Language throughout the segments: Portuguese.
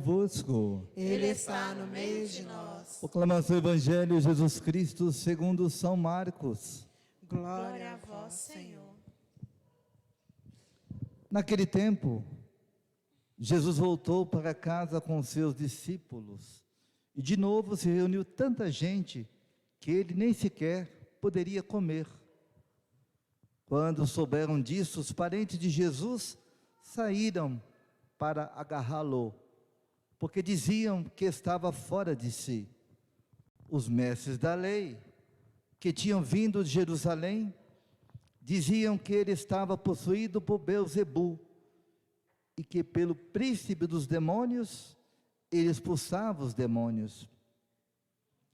convosco. Ele está no meio de nós. Proclamação do Evangelho de Jesus Cristo segundo São Marcos. Glória a vós, Senhor. Naquele tempo, Jesus voltou para casa com seus discípulos. E de novo se reuniu tanta gente que ele nem sequer poderia comer. Quando souberam disso, os parentes de Jesus saíram para agarrá-lo, porque diziam que estava fora de si. Os mestres da lei, que tinham vindo de Jerusalém, diziam que ele estava possuído por Beelzebu, e que pelo príncipe dos demônios, ele expulsava os demônios.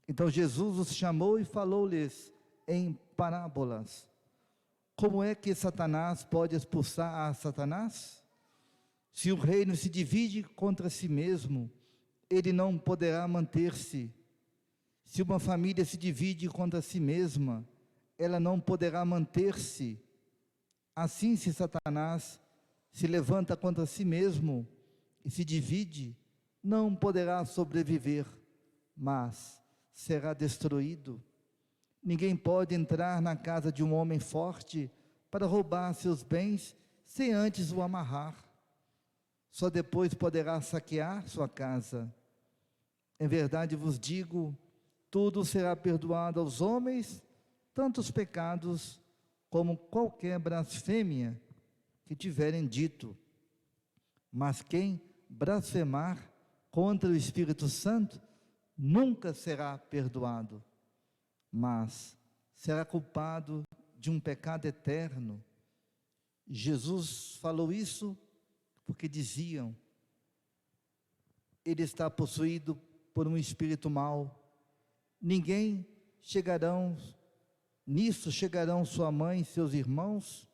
Então Jesus os chamou e falou-lhes em parábolas. Como é que Satanás pode expulsar a Satanás? Se o reino se divide contra si mesmo, ele não poderá manter-se. Se uma família se divide contra si mesma, ela não poderá manter-se. Assim, se Satanás se levanta contra si mesmo e se divide, não poderá sobreviver, mas será destruído. Ninguém pode entrar na casa de um homem forte para roubar seus bens sem antes o amarrar. Só depois poderá saquear sua casa. Em verdade vos digo, tudo será perdoado aos homens, tanto os pecados como qualquer blasfêmia que tiverem dito. Mas quem blasfemar contra o Espírito Santo nunca será perdoado, mas será culpado de um pecado eterno. Jesus falou isso porque diziam, ele está possuído por um espírito mau. Nisso chegarão sua mãe e seus irmãos.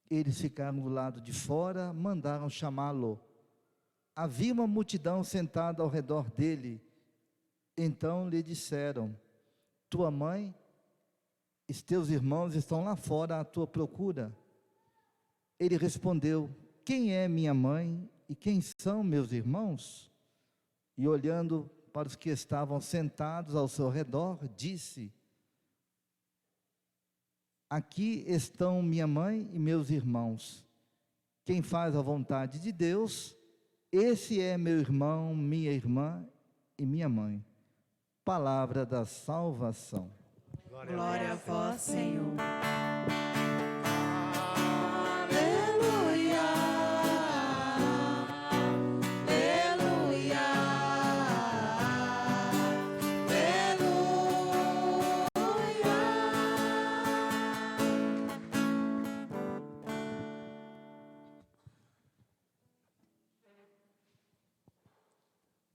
Eles ficaram do lado de fora, mandaram chamá-lo. Havia uma multidão sentada ao redor dele. Então lhe disseram, tua mãe e teus irmãos estão lá fora à tua procura. Ele respondeu, quem é minha mãe e quem são meus irmãos? E olhando para os que estavam sentados ao seu redor, disse, aqui estão minha mãe e meus irmãos. Quem faz a vontade de Deus, esse é meu irmão, minha irmã e minha mãe. Palavra da salvação. Glória a vós, Senhor.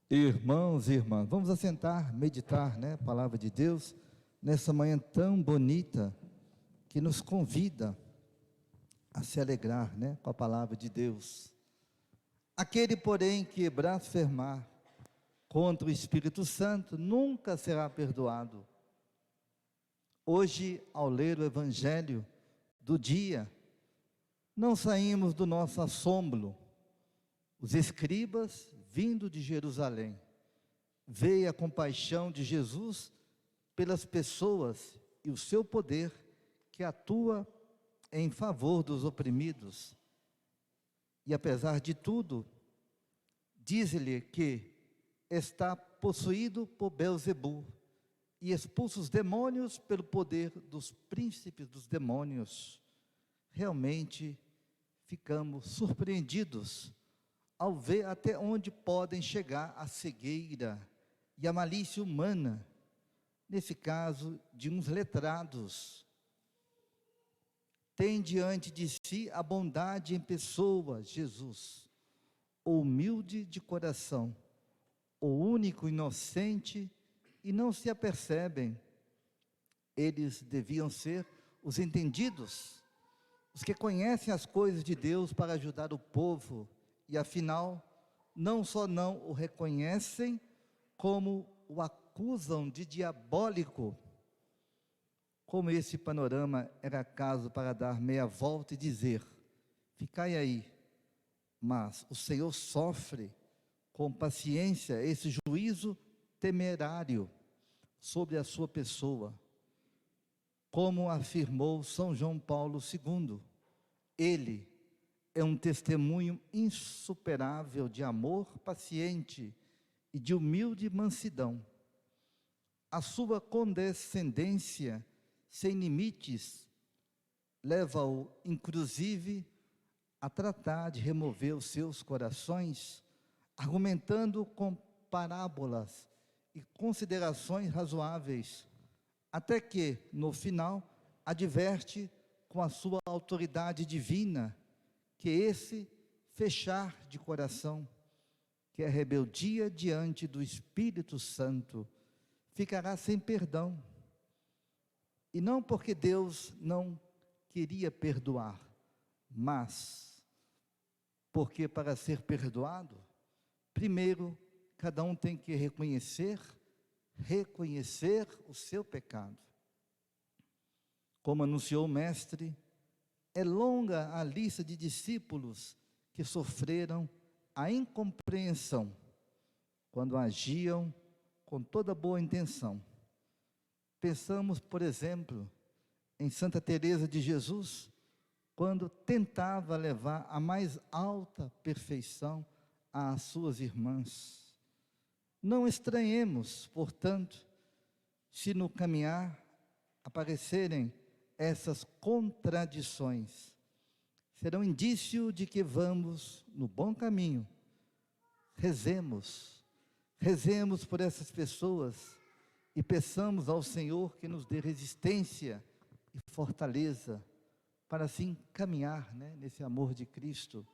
Irmãos e irmãs, vamos assentar, meditar, a palavra de Deus, nessa manhã tão bonita, que nos convida a se alegrar, com a palavra de Deus. Aquele, porém, que blasfemar contra o Espírito Santo, nunca será perdoado. Hoje, ao ler o Evangelho do dia, não saímos do nosso assombro. Os escribas, vindo de Jerusalém, veem a compaixão de Jesus pelas pessoas e o seu poder que atua em favor dos oprimidos. E apesar de tudo, diz-lhe que está possuído por Beelzebu e expulsa os demônios pelo poder dos príncipes dos demônios. Realmente ficamos surpreendidos ao ver até onde podem chegar a cegueira e a malícia humana, nesse caso de uns letrados. Tem diante de si a bondade em pessoa, Jesus, o humilde de coração, o único inocente, e não se apercebem. Eles deviam ser os entendidos, os que conhecem as coisas de Deus para ajudar o povo, e afinal, não só não o reconhecem, como o acusam de diabólico. Como esse panorama era caso para dar meia volta e dizer, ficai aí, mas o Senhor sofre com paciência esse juízo temerário sobre a sua pessoa. Como afirmou São João Paulo II, ele é um testemunho insuperável de amor paciente e de humilde mansidão. A sua condescendência sem limites leva-o, inclusive, a tratar de remover os seus corações, argumentando com parábolas e considerações razoáveis, até que, no final, adverte com a sua autoridade divina, que esse fechar de coração, que é rebeldia diante do Espírito Santo, ficará sem perdão. E não porque Deus não queria perdoar, mas porque para ser perdoado, primeiro, cada um tem que reconhecer o seu pecado. Como anunciou o Mestre, é longa a lista de discípulos que sofreram a incompreensão quando agiam com toda boa intenção. Pensamos, por exemplo, em Santa Teresa de Jesus, quando tentava levar a mais alta perfeição às suas irmãs. Não estranhemos, portanto, se no caminhar aparecerem essas contradições. Serão indício de que vamos no bom caminho. Rezemos por essas pessoas e peçamos ao Senhor que nos dê resistência e fortaleza para assim caminhar, nesse amor de Cristo.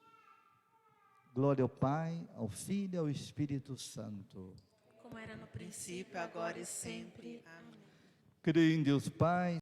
Glória ao Pai, ao Filho e ao Espírito Santo. Como era no princípio, agora e sempre. Amém. Creio em Deus Pai,